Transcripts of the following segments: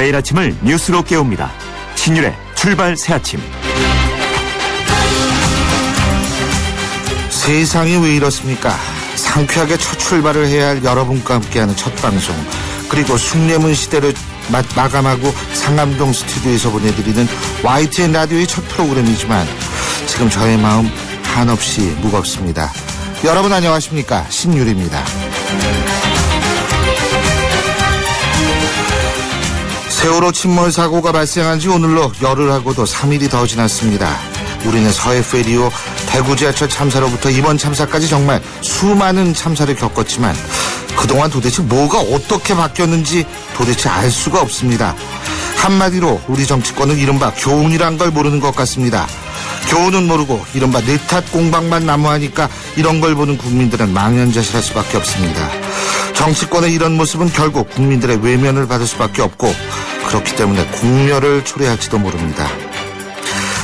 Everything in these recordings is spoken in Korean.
매일 아침을 뉴스로 깨웁니다. 신율의 출발 새아침. 세상이 왜 이렇습니까? 상쾌하게 첫 출발을 해야 할 여러분과 함께하는 첫 방송, 그리고 숭례문 시대를 마감하고 상암동 스튜디오에서 보내드리는 YTN 라디오의 첫 프로그램이지만 지금 저의 마음 한없이 무겁습니다. 여러분 안녕하십니까? 신율입니다. 세월호 침몰 사고가 발생한 지 오늘로 열흘하고도 3일이 더 지났습니다. 우리는 서해 페리오 대구 지하철 참사로부터 이번 참사까지 정말 수많은 참사를 겪었지만 그동안 도대체 뭐가 어떻게 바뀌었는지 도대체 알 수가 없습니다. 한마디로 우리 정치권은 이른바 교훈이란 걸 모르는 것 같습니다. 교훈은 모르고 이른바 내 탓 공방만 난무하니까 이런 걸 보는 국민들은 망연자실할 수밖에 없습니다. 정치권의 이런 모습은 결국 국민들의 외면을 받을 수밖에 없고 그렇기 때문에 공멸을 초래할지도 모릅니다.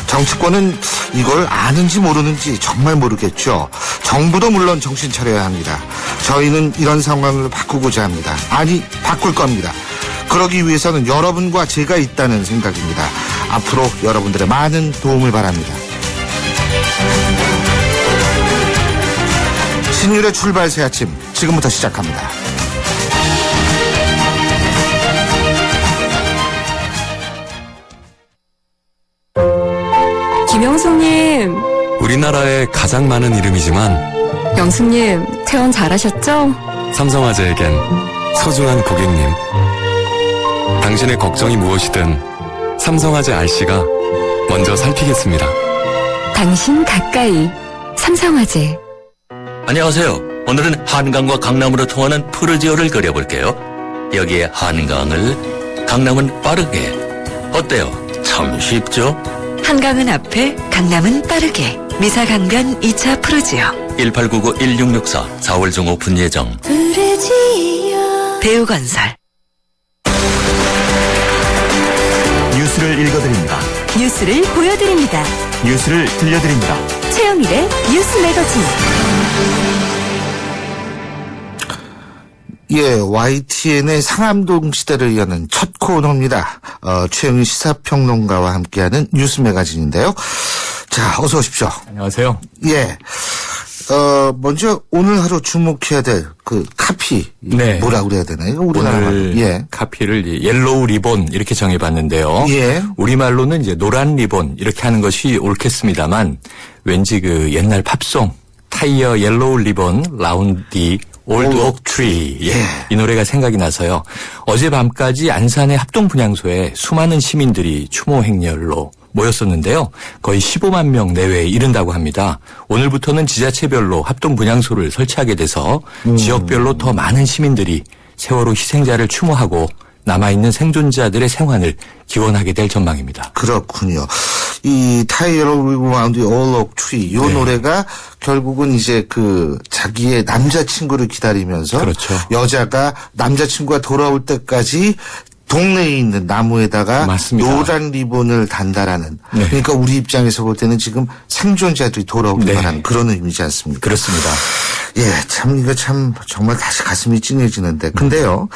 정치권은 이걸 아는지 모르는지 정말 모르겠죠. 정부도 물론 정신 차려야 합니다. 저희는 이런 상황을 바꾸고자 합니다. 아니, 바꿀 겁니다. 그러기 위해서는 여러분과 제가 있다는 생각입니다. 앞으로 여러분들의 많은 도움을 바랍니다. 신율의 출발 새 아침 지금부터 시작합니다. 김영숙님. 우리나라에 가장 많은 이름이지만 영숙님, 퇴원 잘하셨죠? 삼성화재에겐 소중한 고객님. 당신의 걱정이 무엇이든 삼성화재 RC가 먼저 살피겠습니다. 당신 가까이 삼성화재. 안녕하세요. 오늘은 한강과 강남으로 통하는 푸르지오를 그려볼게요. 여기에 한강을, 강남은 빠르게. 어때요? 참 쉽죠? 한강은 앞에, 강남은 빠르게. 미사강변 2차 푸르지오. 1899-1664 4월 중 오픈 예정. 대우건설. 뉴스를 읽어드립니다. 뉴스를 보여드립니다. 뉴스를 들려드립니다. 최영일의 뉴스 매거진. 예, YTN의 상암동 시대를 여는 첫 코너입니다. 최영일 시사평론가와 함께하는 뉴스 매거진인데요. 자, 어서 오십시오. 안녕하세요. 예. 먼저 오늘 하루 주목해야 될 그 카피. 네. 뭐라 그래야 되나요? 우리나라 오늘 예. 카피를 옐로우 리본 이렇게 정해봤는데요. 예. 우리말로는 이제 노란 리본 이렇게 하는 것이 옳겠습니다만 왠지 그 옛날 팝송 타이어 옐로우 리본 라운디 올드 옥 트리 이 노래가 생각이 나서요. 어젯밤까지 안산의 합동분향소에 수많은 시민들이 추모 행렬로 모였었는데요. 거의 15만 명 내외에 이른다고 합니다. 오늘부터는 지자체별로 합동분향소를 설치하게 돼서 지역별로 더 많은 시민들이 세월호 희생자를 추모하고 남아있는 생존자들의 생환을 기원하게 될 전망입니다. 그렇군요. 이 타이어 리바운드 올록 트리 이 노래가 결국은 이제 그 자기의 남자친구를 기다리면서 그렇죠. 여자가 남자친구가 돌아올 때까지 동네에 있는 나무에다가 맞습니다. 노란 리본을 단다라는 네. 그러니까 우리 입장에서 볼 때는 지금 생존자들이 돌아오기만 네. 하는 그런 의미지 않습니까? 그렇습니다. 예, 참 이거 참 정말 다시 가슴이 찡해지는데 근데요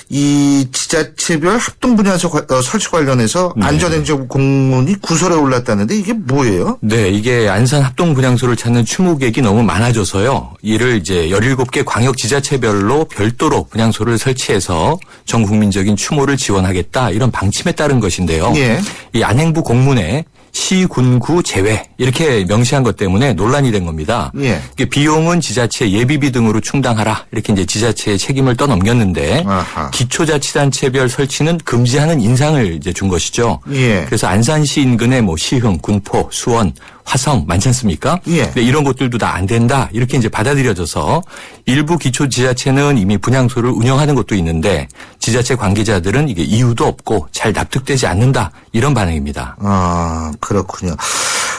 이 지자체별 합동분향소 설치 관련해서 안전행정 공문이 구설에 올랐다는데 이게 뭐예요? 네, 이게 안산 합동분향소를 찾는 추모객이 너무 많아져서요. 이를 이제 17개 광역 지자체별로 별도로 분향소를 설치해서 전 국민적인 추모를 지원하겠다 이런 방침에 따른 것인데요. 예. 이 안행부 공문에 시, 군, 구 제외 이렇게 명시한 것 때문에 논란이 된 겁니다. 예. 비용은 지자체 예비비 등으로 충당하라 이렇게 이제 지자체의 책임을 떠넘겼는데 아하. 기초자치단체별 설치는 금지하는 인상을 이제 준 것이죠. 예. 그래서 안산시 인근의 뭐 시흥, 군포, 수원, 화성 많지 않습니까? 예. 근데 이런 곳들도 다 안 된다 이렇게 이제 받아들여져서 일부 기초지자체는 이미 분향소를 운영하는 곳도 있는데 지자체 관계자들은 이게 이유도 없고 잘 납득되지 않는다 이런 반응입니다. 아, 그렇군요.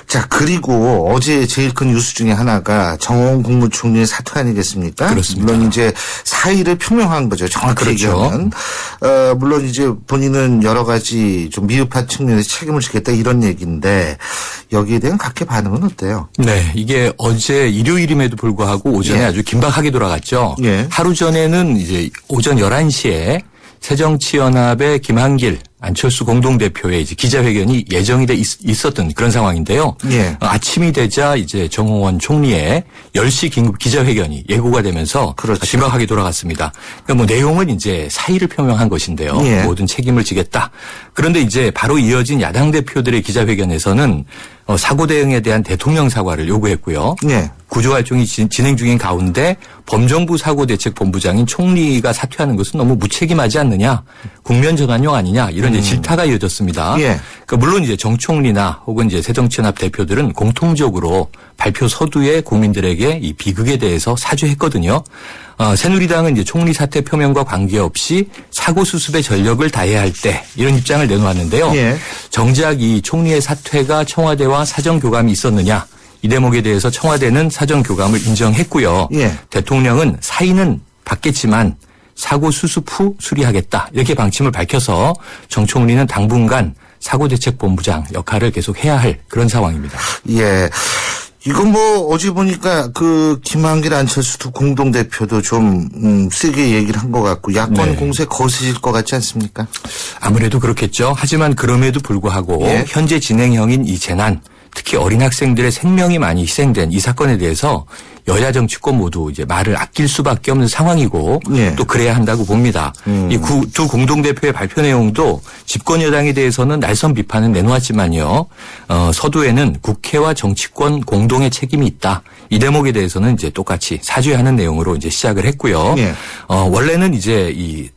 자, 그리고 어제 제일 큰 뉴스 중에 하나가 정홍원 국무총리의 사퇴 아니겠습니까? 그렇습니다. 물론 이제 사의를 표명한 거죠. 정확히 그렇죠. 얘기하면. 물론 이제 본인은 여러 가지 좀 미흡한 측면에서 책임을 지겠다 이런 얘기인데 여기에 대한 각계 반응은 어때요? 네, 이게 어제 일요일임에도 불구하고 오전에 예. 아주 긴박하게 돌아갔죠. 예. 하루 전에는 이제 오전 11시에 새정치연합의 김한길, 안철수 공동대표의 이제 기자회견이 예정이 돼 있었던 그런 상황인데요. 예. 아침이 되자 이제 정홍원 총리의 10시 긴급 기자회견이 예고가 되면서 그렇죠. 긴박하게 돌아갔습니다. 그러니까 뭐 내용은 이제 사의를 표명한 것인데요. 예. 모든 책임을 지겠다. 그런데 이제 바로 이어진 야당 대표들의 기자회견에서는 사고 대응에 대한 대통령 사과를 요구했고요. 예. 구조활동이 진행 중인 가운데 범정부 사고대책본부장인 총리가 사퇴하는 것은 너무 무책임하지 않느냐, 국면 전환용 아니냐 이런 이제 질타가 이어졌습니다. 예. 그러니까 물론 이제 정 총리나 혹은 이제 새정치연합 대표들은 공통적으로 발표 서두에 국민들에게 이 비극에 대해서 사죄했거든요. 새누리당은 이제 총리 사퇴 표명과 관계없이 사고 수습에 전력을 다해야 할 때 이런 입장을 내놓았는데요. 예. 정작 이 총리의 사퇴가 청와대와 사정 교감이 있었느냐? 이 대목에 대해서 청와대는 사정 교감을 인정했고요. 예. 대통령은 사의는 받겠지만 사고 수습 후 수리하겠다. 이렇게 방침을 밝혀서 정 총리는 당분간 사고대책본부장 역할을 계속 해야 할 그런 상황입니다. 예. 이건 뭐 어제 보니까 그 김한길 안철수 두 공동대표도 좀 세게 얘기를 한 것 같고 야권 네. 공세 거세질 것 같지 않습니까? 아무래도 그렇겠죠. 하지만 그럼에도 불구하고 예. 현재 진행형인 이 재난, 특히 어린 학생들의 생명이 많이 희생된 이 사건에 대해서 여야 정치권 모두 이제 말을 아낄 수밖에 없는 상황이고 예. 또 또 그래야 한다고 봅니다. 이 두 공동대표의 발표 내용도 집권 여당에 대해서는 날선 비판은 내놓았지만요. 서두에는 국회와 정치권 공동의 책임이 있다. 이 대목에 대해서는 이제 똑같이 사죄하는 내용으로 이제 시작을 했고요. 예. 원래는 이제 이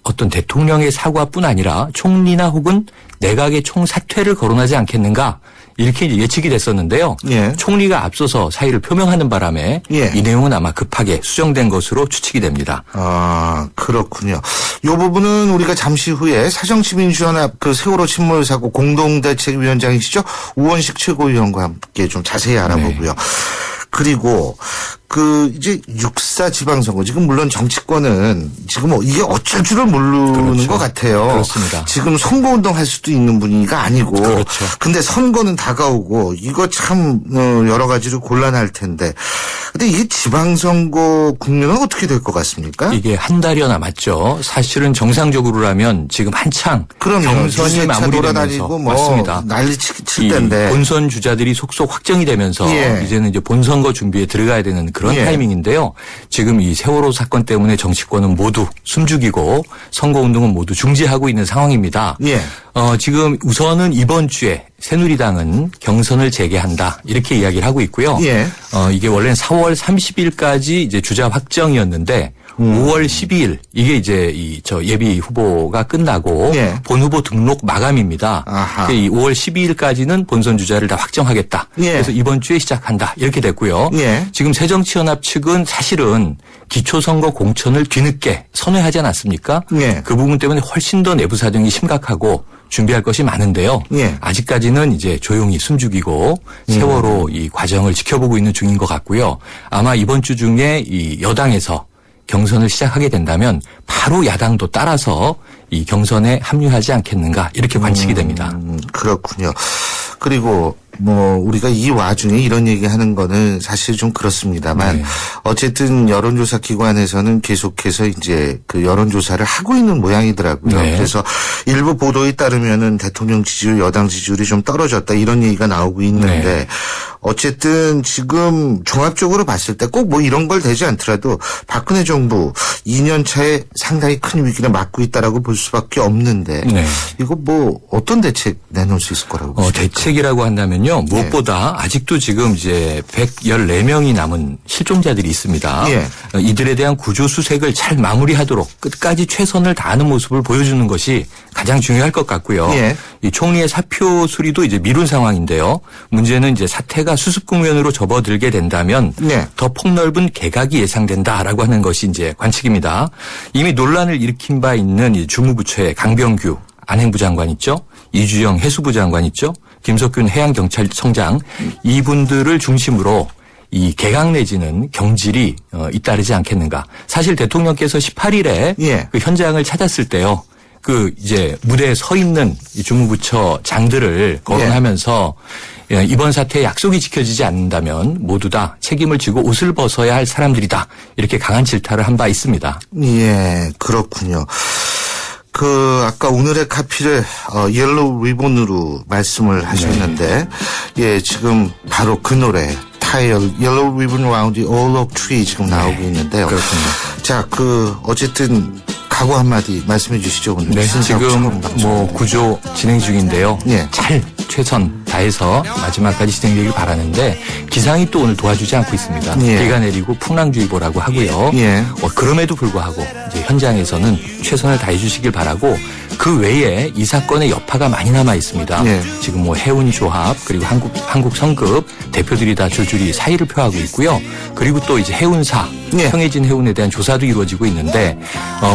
어떤 대통령의 사과뿐 아니라 총리나 혹은 내각의 총사퇴를 거론하지 않겠는가 이렇게 이제 예측이 됐었는데요. 예. 총리가 앞서서 사의를 표명하는 바람에 예. 이 내용은 아마 급하게 수정된 것으로 추측이 됩니다. 아, 그렇군요. 이 부분은 우리가 잠시 후에 사정치민주연합 그 세월호 침몰 사고 공동대책위원장이시죠? 우원식 최고위원과 함께 좀 자세히 알아보고요. 그리고 그 이제 6.4 지방선거 지금 물론 정치권은 지금 이게 어쩔 줄을 모르는 그렇죠. 것 같아요. 그렇습니다. 지금 선거운동 할 수도 있는 분위기가 아니고. 그렇죠. 근데 선거는 다가오고 이거 참 여러 가지로 곤란할 텐데. 근데 이게 지방선거 국면은 어떻게 될 것 같습니까? 이게 한 달여 남았죠. 사실은 정상적으로라면 지금 한창 그럼요. 경선이 유세차 마무리되면서 돌아다니고 뭐 맞습니다. 난리 칠 이 때인데. 본선 주자들이 속속 확정이 되면서 예. 이제는 이제 본선거 준비에 들어가야 되는 그런 예. 타이밍인데요. 지금 이 세월호 사건 때문에 정치권은 모두 숨죽이고 선거운동은 모두 중지하고 있는 상황입니다. 예. 지금 우선은 이번 주에 새누리당은 경선을 재개한다 이렇게 이야기를 하고 있고요. 예. 이게 원래는 4월 30일까지 이제 주자 확정이었는데 5월 12일 이게 이제 저 예비 후보가 끝나고 예. 본 후보 등록 마감입니다. 아하. 이 5월 12일까지는 본선 주자를 다 확정하겠다. 예. 그래서 이번 주에 시작한다 이렇게 됐고요. 예. 지금 새정치연합 측은 사실은 기초선거 공천을 뒤늦게 선회하지 않았습니까? 예. 그 부분 때문에 훨씬 더 내부 사정이 심각하고 준비할 것이 많은데요. 예. 아직까지는 이제 조용히 숨죽이고 세월호 이 과정을 지켜보고 있는 중인 것 같고요. 아마 이번 주 중에 이 여당에서 경선을 시작하게 된다면 바로 야당도 따라서 이 경선에 합류하지 않겠는가 이렇게 관측이 됩니다. 그렇군요. 그리고 뭐 우리가 이 와중에 이런 얘기하는 거는 사실 좀 그렇습니다만 네. 어쨌든 여론조사 기관에서는 계속해서 이제 그 여론조사를 하고 있는 모양이더라고요. 네. 그래서 일부 보도에 따르면은 대통령 지지율, 여당 지지율이 좀 떨어졌다 이런 얘기가 나오고 있는데 네. 어쨌든 지금 종합적으로 봤을 때 꼭 뭐 이런 걸 되지 않더라도 박근혜 정부 2년 차에 상당히 큰 위기를 맞고 있다라고 볼 수밖에 없는데 네. 이거 뭐 어떤 대책 내놓을 수 있을 거라고 보십니까? 대책이라고 한다면요. 무엇보다 아직도 지금 이제 114명이 남은 실종자들이 있습니다. 예. 이들에 대한 구조 수색을 잘 마무리하도록 끝까지 최선을 다하는 모습을 보여주는 것이 가장 중요할 것 같고요. 예. 이 총리의 사표 수리도 이제 미룬 상황인데요. 문제는 이제 사태가 수습 국면으로 접어들게 된다면 네. 더 폭넓은 개각이 예상된다라고 하는 것이 이제 관측입니다. 이미 논란을 일으킨 바 있는 이 주무부처의 강병규 안행부 장관 있죠. 이주영 해수부 장관 있죠. 김석균 해양경찰청장 이분들을 중심으로 이 개각 내지는 경질이 잇따르지 않겠는가. 사실 대통령께서 18일에 예. 그 현장을 찾았을 때요. 그 이제 무대에 서 있는 이 주무부처 장들을 거론하면서 이번 사태에 약속이 지켜지지 않는다면 모두 다 책임을 지고 옷을 벗어야 할 사람들이다. 이렇게 강한 질타를 한 바 있습니다. 예, 그렇군요. 아까 오늘의 카피를 옐로우 리본으로 말씀을 하셨는데, 예, 지금 바로 그 노래, 옐로우 리본 라운드 올 옥 트리 지금 나오고 있는데요. 그렇군요. 자, 어쨌든, 각오 한마디 말씀해 주시죠, 오늘. 네, 신사옥 지금 처음 방송. 뭐 구조 진행 중인데요. 예. 잘 최선 다해서 마지막까지 진행되길 바라는데 기상이 또 오늘 도와주지 않고 있습니다. 예. 비가 내리고 풍랑주의보라고 하고요. 예. 그럼에도 불구하고 이제 현장에서는 최선을 다해 주시길 바라고 그 외에 이 사건의 여파가 많이 남아 있습니다. 예. 지금 뭐 해운조합 그리고 한국 성급 대표들이 다 줄줄이 사의를 표하고 있고요. 그리고 또 이제 해운사 예. 평해진 해운에 대한 조사도 이루어지고 있는데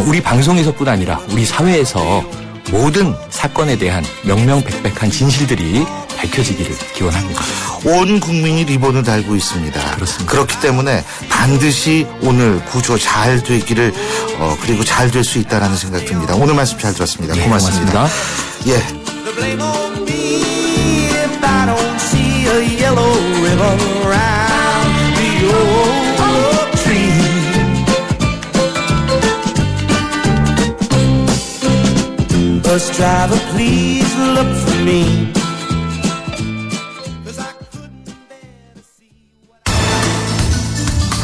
우리 방송에서뿐 아니라 우리 사회에서 모든 사건에 대한 명명백백한 진실들이 밝혀지기를 기원합니다. 온 국민이 리본을 달고 있습니다. 그렇습니다. 그렇기 때문에 반드시 오늘 구조 잘 되기를 그리고 잘 될 수 있다라는 생각 듭니다. 오늘 말씀 잘 들었습니다. 예, 고맙습니다. 예. The blame on me if I don't see a yellow ribbon around the old tree. Bus driver, please look for me.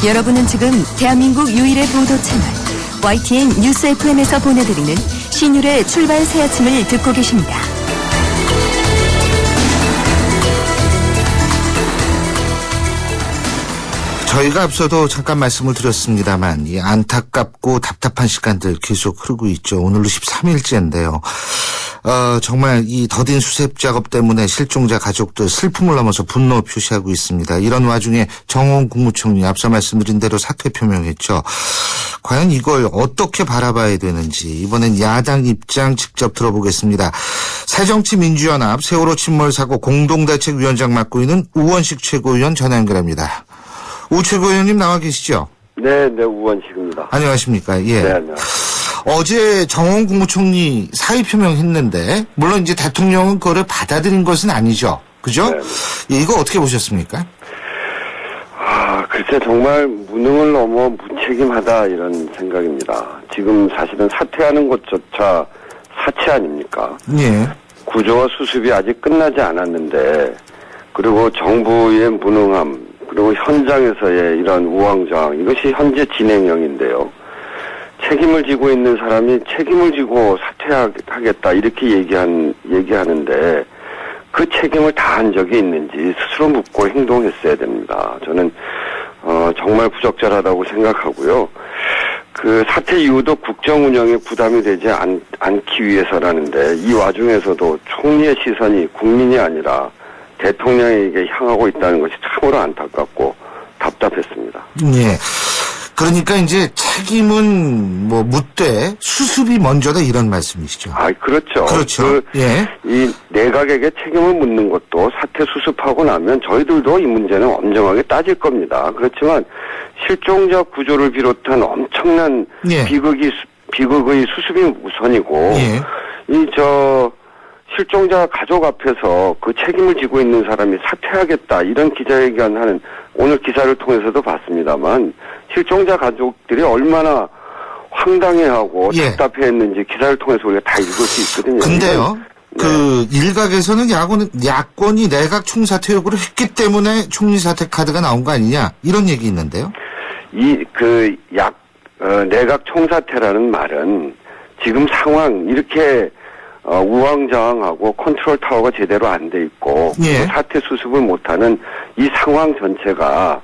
여러분은 지금 대한민국 유일의 보도 채널 YTN 뉴스 FM에서 보내드리는 신율의 출발 새 아침을 듣고 계십니다. 저희가 앞서도 잠깐 말씀을 드렸습니다만 이 안타깝고 답답한 시간들 계속 흐르고 있죠. 오늘로 13일째인데요. 정말 이 더딘 수습 작업 때문에 실종자 가족들 슬픔을 넘어서 분노 표시하고 있습니다. 이런 와중에 정홍 국무총리 앞서 말씀드린 대로 사퇴 표명했죠. 과연 이걸 어떻게 바라봐야 되는지 이번엔 야당 입장 직접 들어보겠습니다. 새정치민주연합 세월호 침몰 사고 공동대책위원장 맡고 있는 우원식 최고위원 전화 연결합니다. 우 최고위원님 나와 계시죠? 네, 우원식입니다. 안녕하십니까? 예. 네, 안녕하세요. 어제 정홍 국무총리 사의 표명했는데 물론 이제 대통령은 그거를 받아들인 것은 아니죠. 그죠? 네. 예, 이거 어떻게 보셨습니까? 글쎄 정말 무능을 넘어 무책임하다 이런 생각입니다. 지금 사실은 사퇴하는 것조차 사치 아닙니까? 예. 구조와 수습이 아직 끝나지 않았는데 그리고 정부의 무능함 그리고 현장에서의 이런 우왕좌왕 이것이 현재 진행형인데요. 책임을 지고 있는 사람이 책임을 지고 사퇴하겠다 이렇게 얘기하는데 그 책임을 다한 적이 있는지 스스로 묻고 행동했어야 됩니다. 저는 정말 부적절하다고 생각하고요. 그 사퇴 이후도 국정 운영에 부담이 되지 않기 위해서라는데 이 와중에서도 총리의 시선이 국민이 아니라 대통령에게 향하고 있다는 것이 참으로 안타깝고 답답했습니다. 예. 그러니까 이제 책임은 뭐 묻되 수습이 먼저다 이런 말씀이시죠. 그렇죠. 그렇죠. 예. 이 내각에게 책임을 묻는 것도 사퇴 수습하고 나면 저희들도 이 문제는 엄정하게 따질 겁니다. 그렇지만 실종자 구조를 비롯한 엄청난 예. 비극의 수습이 우선이고 예. 실종자 가족 앞에서 그 책임을 지고 있는 사람이 사퇴하겠다 이런 기자회견하는 오늘 기사를 통해서도 봤습니다만 실종자 가족들이 얼마나 황당해하고 예. 답답해했는지 기사를 통해서 우리가 다 읽을 수 있거든요. 근데요. 네. 그 일각에서는 야권이 내각 총사퇴 요구를 했기 때문에 총리 사퇴 카드가 나온 거 아니냐 이런 얘기 있는데요. 내각 총사퇴라는 말은 지금 상황 이렇게 우왕좌왕하고 컨트롤 타워가 제대로 안 돼 있고 예. 사퇴 수습을 못하는 이 상황 전체가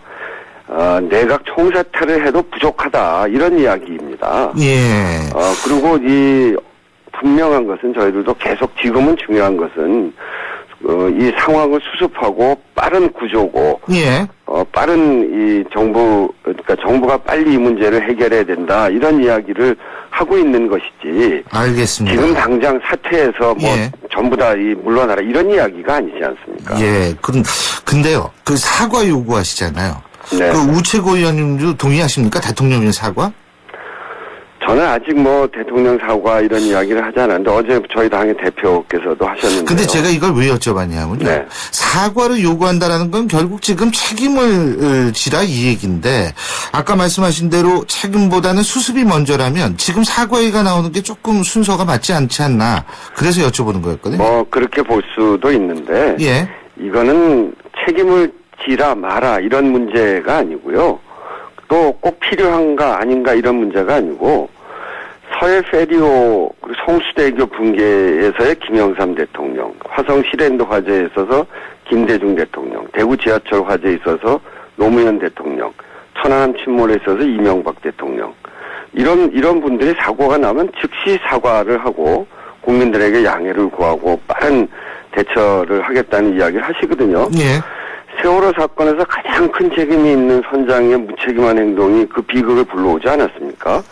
내각 총사퇴를 해도 부족하다 이런 이야기입니다. 예. 그리고 이 분명한 것은 저희들도 계속 지금은 중요한 것은 이 상황을 수습하고 빠른 구조고 예. 빠른 이 그러니까 정부가 빨리 이 문제를 해결해야 된다 이런 이야기를 하고 있는 것이지. 알겠습니다. 지금 당장 사퇴해서 예. 전부 다 물러나라 이런 이야기가 아니지 않습니까? 예. 근데요. 그 사과 요구하시잖아요. 네. 그 우최고 의원님도 동의하십니까? 대통령의 사과? 저는 아직 뭐 대통령 사과 이런 이야기를 하지 않았는데 어제 저희 당의 대표께서도 하셨는데요. 근데 제가 이걸 왜 여쭤봤냐면요. 네. 사과를 요구한다라는 건 결국 지금 책임을 지라 이 얘기인데 아까 말씀하신 대로 책임보다는 수습이 먼저라면 지금 사과 얘기가 나오는 게 조금 순서가 맞지 않지 않나. 그래서 여쭤보는 거였거든요. 뭐 그렇게 볼 수도 있는데 예. 이거는 책임을 지라 마라 이런 문제가 아니고요. 또 꼭 필요한가 아닌가 이런 문제가 아니고 서해 페리오 그리고 성수대교 붕괴에서의 김영삼 대통령, 화성 실엔도 화재에 있어서 김대중 대통령, 대구 지하철 화재에 있어서 노무현 대통령, 천안함 침몰에 있어서 이명박 대통령 이런 분들이 사고가 나면 즉시 사과를 하고 국민들에게 양해를 구하고 빠른 대처를 하겠다는 이야기를 하시거든요. 예. 세월호 사건에서 가장 큰 책임이 있는 선장의 무책임한 행동이 그 비극을 불러오지 않았습니까?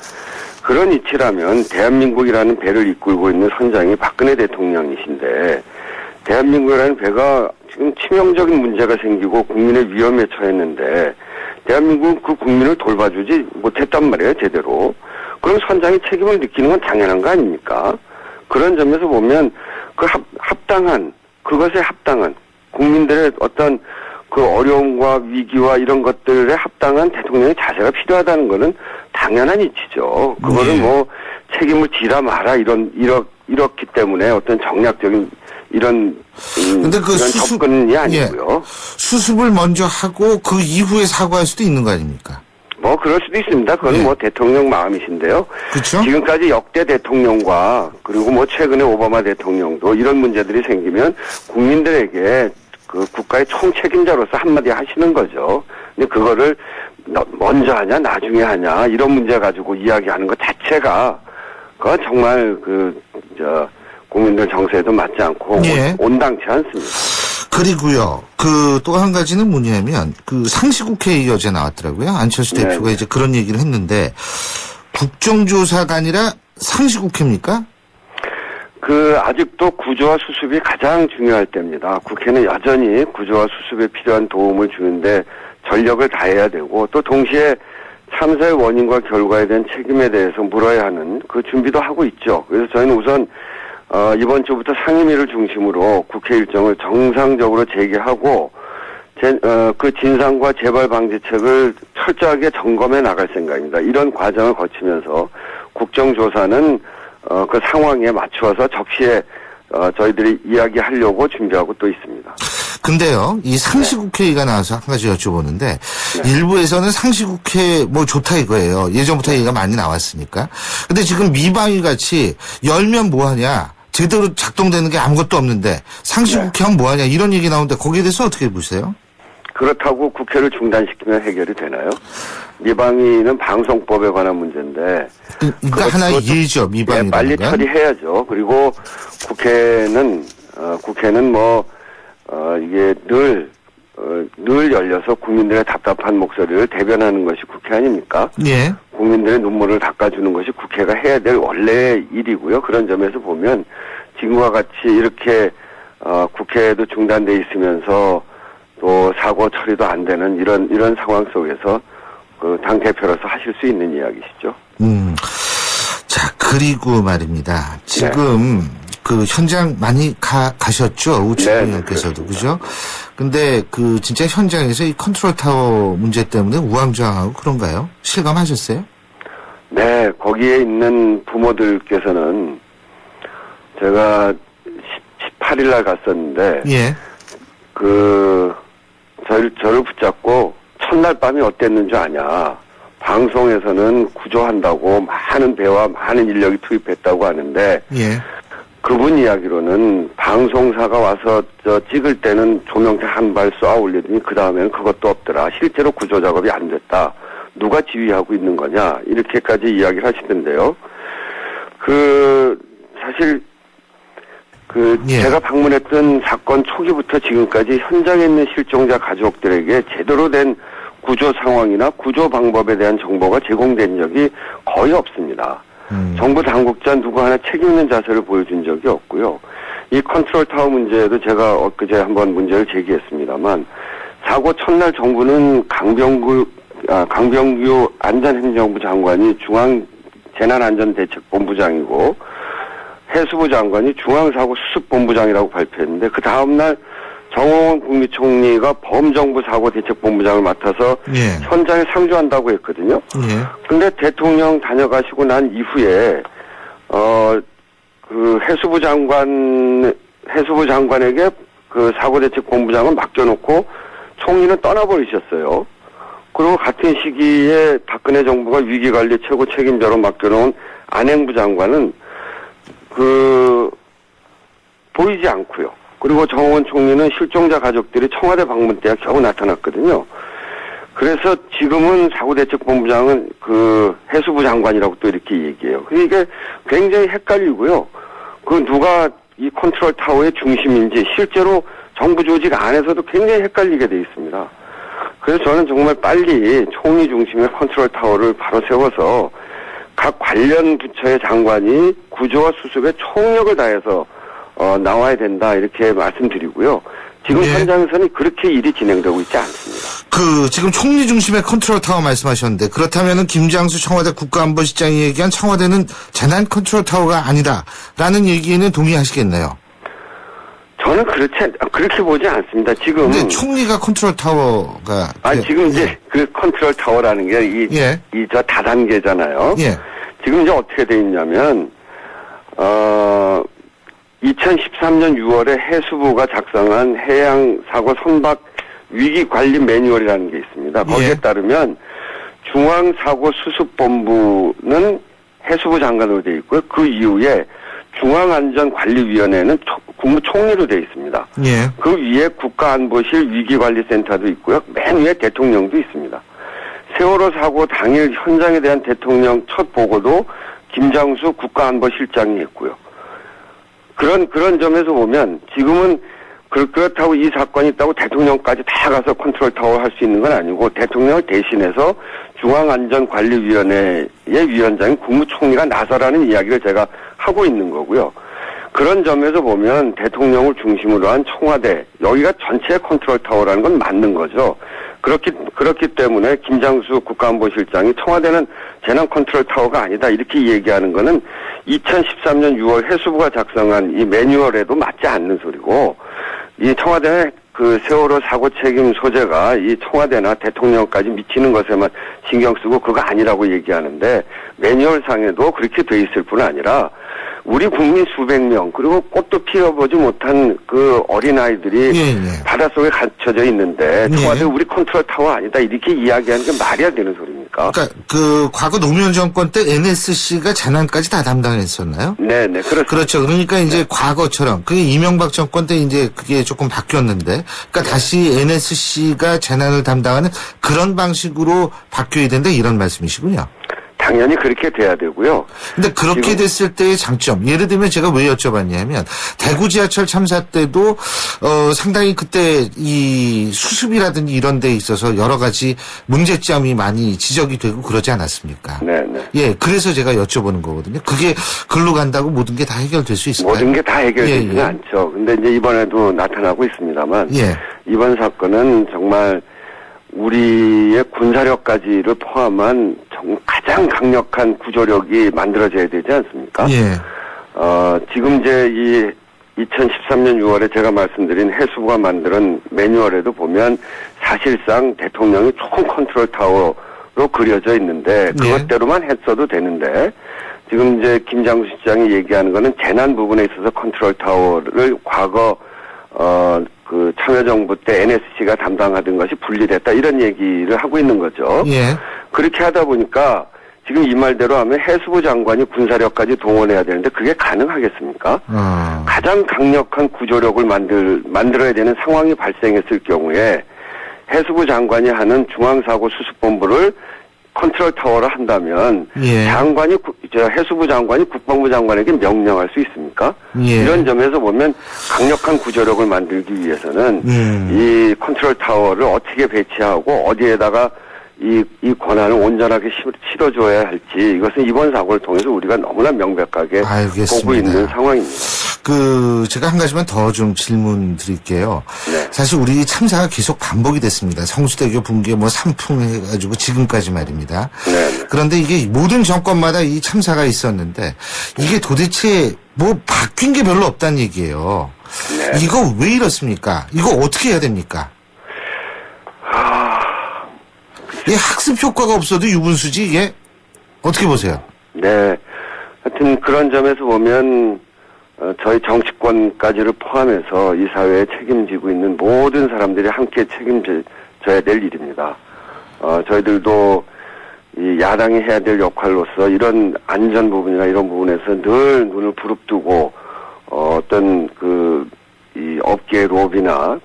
그런 이치라면 대한민국이라는 배를 이끌고 있는 선장이 박근혜 대통령이신데 대한민국이라는 배가 지금 치명적인 문제가 생기고 국민의 위험에 처했는데 대한민국은 그 국민을 돌봐주지 못했단 말이에요, 제대로. 그럼 선장이 책임을 느끼는 건 당연한 거 아닙니까? 그런 점에서 보면 그 합당한, 그것에 합당한 국민들의 어떤 그 어려움과 위기와 이런 것들에 합당한 대통령의 자세가 필요하다는 거는 당연한 이치죠. 그거는 네. 뭐 책임을 지라 마라 이렇기 때문에 어떤 정략적인 이런 근데 그 이런 접근이 아니고요. 예. 수습을 먼저 하고 그 이후에 사과할 수도 있는 거 아닙니까? 뭐 그럴 수도 있습니다. 그건 네. 뭐 대통령 마음이신데요. 그렇죠? 지금까지 역대 대통령과 그리고 뭐 최근에 오바마 대통령도 이런 문제들이 생기면 국민들에게 그 국가의 총책임자로서 한마디 하시는 거죠. 근데 그거를 먼저 하냐 나중에 하냐 이런 문제 가지고 이야기하는 것 자체가 그건 정말 국민들 정서에도 맞지 않고 예. 온당치 않습니다. 그리고요, 또 한 가지는 뭐냐면, 상시국회의 어제 나왔더라고요. 안철수 네. 대표가 이제 그런 얘기를 했는데, 국정조사가 아니라 상시국회입니까? 아직도 구조와 수습이 가장 중요할 때입니다. 국회는 여전히 구조와 수습에 필요한 도움을 주는데 전력을 다해야 되고, 또 동시에 참사의 원인과 결과에 대한 책임에 대해서 물어야 하는 그 준비도 하고 있죠. 그래서 저희는 우선 이번 주부터 상임위를 중심으로 국회 일정을 정상적으로 재개하고 그 진상과 재발 방지책을 철저하게 점검해 나갈 생각입니다. 이런 과정을 거치면서 국정조사는 그 상황에 맞추어서 적시에 저희들이 이야기하려고 준비하고 또 있습니다. 근데요, 이 상시국회의가 나와서 한 가지 여쭤보는데, 네. 일부에서는 상시국회 뭐 좋다 이거예요. 예전부터 얘기가 많이 나왔으니까. 근데 지금 미방위 같이 열면 뭐하냐, 제대로 작동되는 게 아무것도 없는데, 상시국회 하면 뭐하냐, 이런 얘기 나오는데, 거기에 대해서 어떻게 보세요? 그렇다고 국회를 중단시키면 해결이 되나요? 미방위는 방송법에 관한 문제인데. 그러니까 하나의 예죠, 미방위라는 네, 빨리 건. 처리해야죠. 그리고 국회는 이게 늘 열려서 국민들의 답답한 목소리를 대변하는 것이 국회 아닙니까? 예. 국민들의 눈물을 닦아주는 것이 국회가 해야 될 원래의 일이고요. 그런 점에서 보면 지금과 같이 이렇게 국회도 중단돼 있으면서 또 사고 처리도 안 되는 이런 상황 속에서 그 당 대표로서 하실 수 있는 이야기시죠. 자, 그리고 말입니다. 지금 그 현장 많이 가셨죠? 우측국장께서도, 네, 그죠? 근데 진짜 현장에서 이 컨트롤 타워 문제 때문에 우왕좌왕하고 그런가요? 실감하셨어요? 네, 거기에 있는 부모들께서는 제가 18일 날 갔었는데, 예. 저를 붙잡고 첫날 밤이 어땠는 줄 아냐. 방송에서는 구조한다고 많은 배와 많은 인력이 투입했다고 하는데, 예. 그분 이야기로는 방송사가 와서 찍을 때는 조명대 한 발 쏘아 올리더니 그 다음에는 그것도 없더라. 실제로 구조 작업이 안 됐다. 누가 지휘하고 있는 거냐. 이렇게까지 이야기를 하시던데요. 사실 예. 제가 방문했던 사건 초기부터 지금까지 현장에 있는 실종자 가족들에게 제대로 된 구조 상황이나 구조 방법에 대한 정보가 제공된 적이 거의 없습니다. 정부 당국자 누구 하나 책임 있는 자세를 보여준 적이 없고요. 이 컨트롤 타워 문제에도 제가 엊그제 한번 문제를 제기했습니다만 사고 첫날 정부는 강병규 안전행정부 장관이 중앙 재난안전대책본부장이고 해수부 장관이 중앙사고수습본부장이라고 발표했는데 그 다음날 정홍원 국무총리가 범정부 사고대책본부장을 맡아서 예. 현장에 상주한다고 했거든요. 예. 근데 대통령 다녀가시고 난 이후에 그 해수부 장관에게 그 사고대책본부장을 맡겨놓고 총리는 떠나버리셨어요. 그리고 같은 시기에 박근혜 정부가 위기관리 최고 책임자로 맡겨놓은 안행부 장관은 보이지 않고요. 그리고 정홍원 총리는 실종자 가족들이 청와대 방문 때야 겨우 나타났거든요. 그래서 지금은 사고대책본부장은 그 해수부 장관이라고 또 이렇게 얘기해요. 이게 굉장히 헷갈리고요. 누가 이 컨트롤 타워의 중심인지 실제로 정부 조직 안에서도 굉장히 헷갈리게 돼 있습니다. 그래서 저는 정말 빨리 총리 중심의 컨트롤 타워를 바로 세워서 각 관련 부처의 장관이 구조와 수습에 총력을 다해서 나와야 된다 이렇게 말씀드리고요. 지금 네. 현장에서는 그렇게 일이 진행되고 있지 않습니다. 지금 총리 중심의 컨트롤 타워 말씀하셨는데 그렇다면은 김장수 청와대 국가안보실장이 얘기한 청와대는 재난 컨트롤 타워가 아니다라는 얘기에는 동의하시겠네요. 저는 그렇게 보지 않습니다. 지금. 근데 총리가 컨트롤 타워가. 지금 이제 그 컨트롤 타워라는 게 저 다단계잖아요. 예. 지금 이제 어떻게 돼 있냐면, 2013년 6월에 해수부가 작성한 해양사고 선박 위기관리 매뉴얼이라는 게 있습니다. 거기에 따르면 중앙사고수습본부는 해수부 장관으로 돼 있고요. 그 이후에 중앙안전관리위원회는 국무총리로 돼 있습니다. 예. 그 위에 국가안보실 위기관리센터도 있고요. 맨 위에 대통령도 있습니다. 세월호 사고 당일 현장에 대한 대통령 첫 보고도 김장수 국가안보실장이 했고요. 그런 점에서 보면 지금은 그렇다고 이 사건이 있다고 대통령까지 다 가서 컨트롤 타워 할 수 있는 건 아니고 대통령을 대신해서 중앙안전관리위원회의 위원장인 국무총리가 나서라는 이야기를 제가 하고 있는 거고요. 그런 점에서 보면 대통령을 중심으로 한 청와대, 여기가 전체 컨트롤 타워라는 건 맞는 거죠. 그렇기 때문에 김장수 국가안보실장이 청와대는 재난 컨트롤 타워가 아니다 이렇게 얘기하는 거는 2013년 6월 해수부가 작성한 이 매뉴얼에도 맞지 않는 소리고 이 청와대의 그 세월호 사고 책임 소재가 이 청와대나 대통령까지 미치는 것에만 신경 쓰고 그거 아니라고 얘기하는데 매뉴얼상에도 그렇게 돼 있을 뿐 아니라 우리 국민 수백 명 그리고 꽃도 피워보지 못한 그 어린아이들이 바닷속에 갇혀져 있는데 청와대 우리 컨트롤 타워 아니다 이렇게 이야기하는 게 말이 안 되는 소리입니까? 그러니까 과거 노무현 정권 때 NSC가 재난까지 다 담당했었나요? 네네 그렇습니다. 그렇죠. 그러니까 이제 과거처럼 그게 이명박 정권 때 이제 그게 조금 바뀌었는데 그러니까 다시 NSC가 재난을 담당하는 그런 방식으로 바뀌어야 된다 이런 말씀이시군요. 당연히 그렇게 돼야 되고요. 근데 그렇게 됐을 때의 장점, 예를 들면 제가 왜 여쭤봤냐면 대구 지하철 참사 때도 상당히 그때 이 수습이라든지 이런 데 있어서 여러 가지 문제점이 많이 지적이 되고 그러지 않았습니까? 네네. 예, 그래서 제가 여쭤보는 거거든요. 그게 글로 간다고 모든 게 다 해결될 수 있을까요? 모든 게 다 해결되지는 않죠. 근데 이제 이번에도 나타나고 있습니다만 이번 사건은 정말 우리의 군사력까지를 포함한 가장 강력한 구조력이 만들어져야 되지 않습니까? 지금 이제 이 2013년 6월에 제가 말씀드린 해수부가 만드는 매뉴얼에도 보면 사실상 대통령이 총 컨트롤 타워로 그려져 있는데 그것대로만 했어도 되는데 지금 이제 김장수 실장이 얘기하는 거는 재난 부분에 있어서 컨트롤 타워를 과거 그 참여정부 때 NSC가 담당하던 것이 분리됐다 이런 얘기를 하고 있는 거죠. 그렇게 하다 보니까 지금 이 말대로 하면 해수부 장관이 군사력까지 동원해야 되는데 그게 가능하겠습니까? 가장 강력한 구조력을 만들어야 되는 상황이 발생했을 경우에 해수부 장관이 하는 중앙사고수습본부를 컨트롤 타워를 한다면 해수부 장관이 국방부 장관에게 명령할 수 있습니까? 이런 점에서 보면 강력한 구조력을 만들기 위해서는 이 컨트롤 타워를 어떻게 배치하고 어디에다가 이 권한을 온전하게 실어줘야 할지 이것은 이번 사고를 통해서 우리가 너무나 명백하게 알겠습니다. 보고 있는 상황입니다. 제가 한 가지만 더 좀 질문 드릴게요. 네. 사실 우리 참사가 계속 반복이 됐습니다. 성수대교 붕괴 산풍 해가지고 지금까지 말입니다. 네. 그런데 이게 모든 정권마다 이 참사가 있었는데 이게 도대체 바뀐 게 별로 없다는 얘기예요. 네. 이거 왜 이렇습니까? 이거 어떻게 해야 됩니까? 이 학습 효과가 없어도 유분수지 이게 어떻게 보세요? 네. 하여튼 그런 점에서 보면 저희 정치권까지를 포함해서 이 사회에 책임지고 있는 모든 사람들이 함께 책임져야 될 일입니다. 저희들도 이 야당이 해야 될 역할로서 이런 안전 부분이나 이런 부분에서 늘 눈을 부릅뜨고 어떤 이 업계의 로비나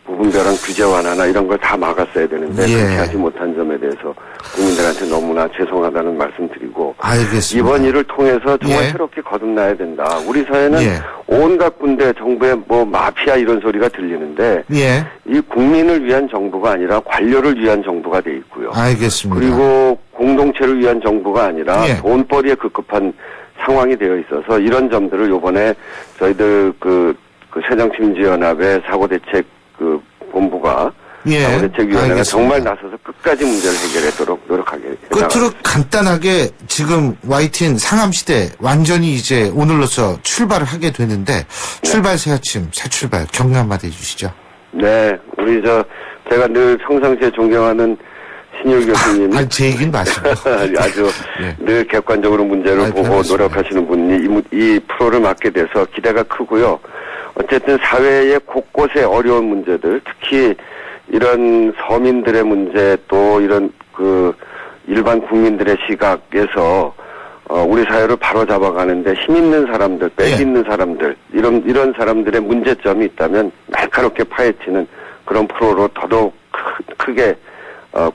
부분별한 규제 완화나 이런 걸 다 막았어야 되는데 예. 그렇게 하지 못한 점에 대해서 국민들한테 너무나 죄송하다는 말씀드리고 알겠습니다. 이번 일을 통해서 정말 예. 새롭게 거듭나야 된다. 우리 사회는 예. 온갖 군대 정부의 마피아 이런 소리가 들리는데 예, 이 국민을 위한 정부가 아니라 관료를 위한 정부가 돼 있고요. 알겠습니다. 그리고 공동체를 위한 정부가 아니라 예. 돈벌이에 급급한 상황이 되어 있어서 이런 점들을 요번에 저희들 새정치민주연합의 사고대책 본부가 예, 사고대책위원회가 알겠습니다. 정말 나서서 끝까지 문제를 해결하도록 노력하게 끝으로 간단하게 지금 YTN 상암시대 완전히 이제 오늘로서 출발을 하게 되는데 출발 새 아침 새 출발 격려 한마디 해주시죠. 네, 우리 제가 늘 평상시에 존경하는 신율 교수님이 제 얘기는 마시고 아주 예. 늘 객관적으로 문제를 보고 알겠습니다. 노력하시는 분이 이 프로를 맡게 돼서 기대가 크고요. 어쨌든 사회의 곳곳의 어려운 문제들, 특히 이런 서민들의 문제 또 이런 일반 국민들의 시각에서 우리 사회를 바로잡아가는데 힘 있는 사람들, 빽 예. 있는 사람들 이런 사람들의 문제점이 있다면 날카롭게 파헤치는 그런 프로로 더더욱 크게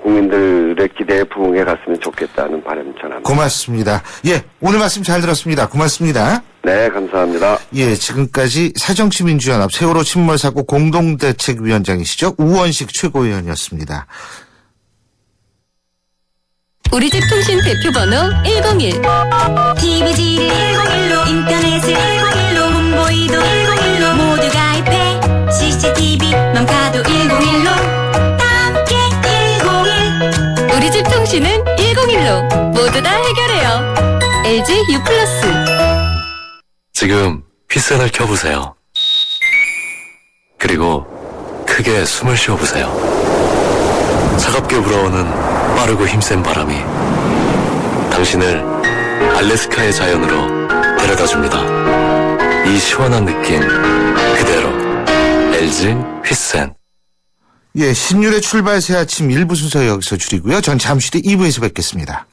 국민들의 기대에 부응해 갔으면 좋겠다는 바람 전합니다. 고맙습니다. 예, 오늘 말씀 잘 들었습니다. 고맙습니다. 네, 감사합니다. 예, 지금까지 새정치민주연합 세월호 침몰사고 공동대책위원장이시죠. 우원식 최고위원이었습니다. 우리 집 통신 대표번호 101. TV지를 101로 인터넷을 101로 문보이도 101로 모두 가입해 CCTV 맘카도 101로 함께 101. 우리 집 통신은 101로 모두 다 해결해요. LG U+. 지금 휘센을 켜보세요. 그리고 크게 숨을 쉬어보세요. 차갑게 불어오는 빠르고 힘센 바람이 당신을 알래스카의 자연으로 데려다줍니다. 이 시원한 느낌 그대로 LG 휘센. 예, 신율의 출발 새 아침 1부 순서 여기서 줄이고요. 전 잠시 뒤 2부에서 뵙겠습니다.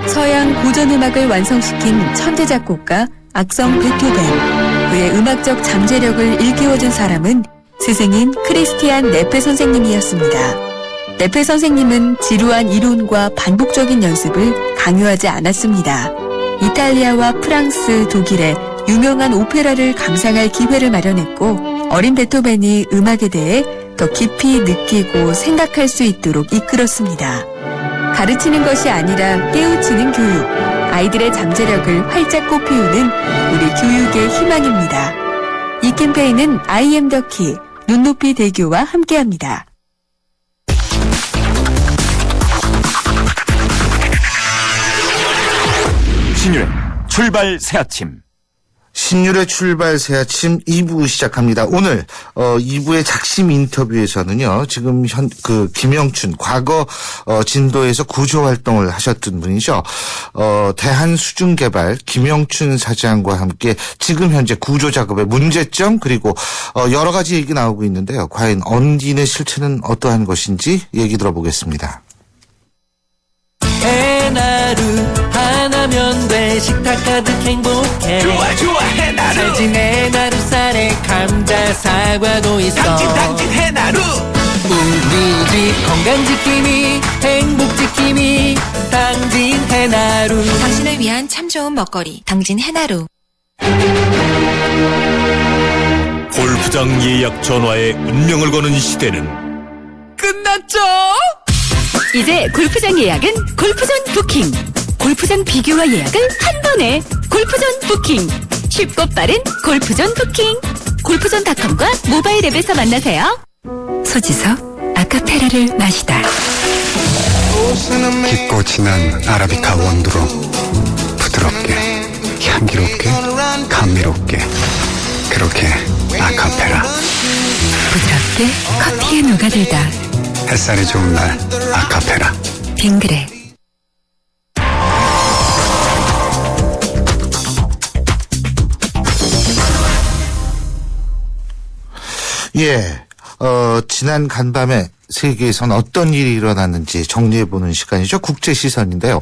서양 고전음악을 완성시킨 천재 작곡가 악성 베토벤. 그의 음악적 잠재력을 일깨워준 사람은 스승인 크리스티안 네페 선생님이었습니다. 네페 선생님은 지루한 이론과 반복적인 연습을 강요하지 않았습니다. 이탈리아와 프랑스, 독일의 유명한 오페라를 감상할 기회를 마련했고 어린 베토벤이 음악에 대해 더 깊이 느끼고 생각할 수 있도록 이끌었습니다. 가르치는 것이 아니라 깨우치는 교육, 아이들의 잠재력을 활짝 꽃피우는 우리 교육의 희망입니다. 이 캠페인은 I am the key, 눈높이 대교와 함께합니다. 신율의 출발 새 아침. 신율의 출발 새 아침 2부 시작합니다. 오늘 2부의 작심 인터뷰에서는요. 지금 김영춘 과거 진도에서 구조 활동을 하셨던 분이죠. 대한수중개발 김영춘 사장과 함께 지금 현재 구조 작업의 문제점 그리고 여러 가지 얘기 나오고 있는데요. 과연 언디의 실체는 어떠한 것인지 얘기 들어보겠습니다. 해나루 하나면 돼 식탁 가득 행복해 좋아 해나루 잘 지내 나루살에 감자 사과도 있어 당진 해나루 우리 집 건강지킴이 행복지킴이 당진 해나루 당신을 위한 참 좋은 먹거리 당진 해나루. 골프장 예약 전화에 운명을 거는 시대는 끝났죠? 이제 골프장 예약은 골프전 부킹. 골프장 비교와 예약을 한 번에 골프전 부킹. 쉽고 빠른 골프전 부킹. 골프전닷컴과 모바일 앱에서 만나세요. 소지섭 아카페라를 마시다. 깊고 진한 아라비카 원두로 부드럽게, 향기롭게, 감미롭게, 그렇게 아카페라. 부드럽게 커피에 녹아들다. 햇살이 좋은 날 아카페라. 빙그레. 예, 지난 간밤에 세계에선 어떤 일이 일어났는지 정리해보는 시간이죠. 국제시선인데요.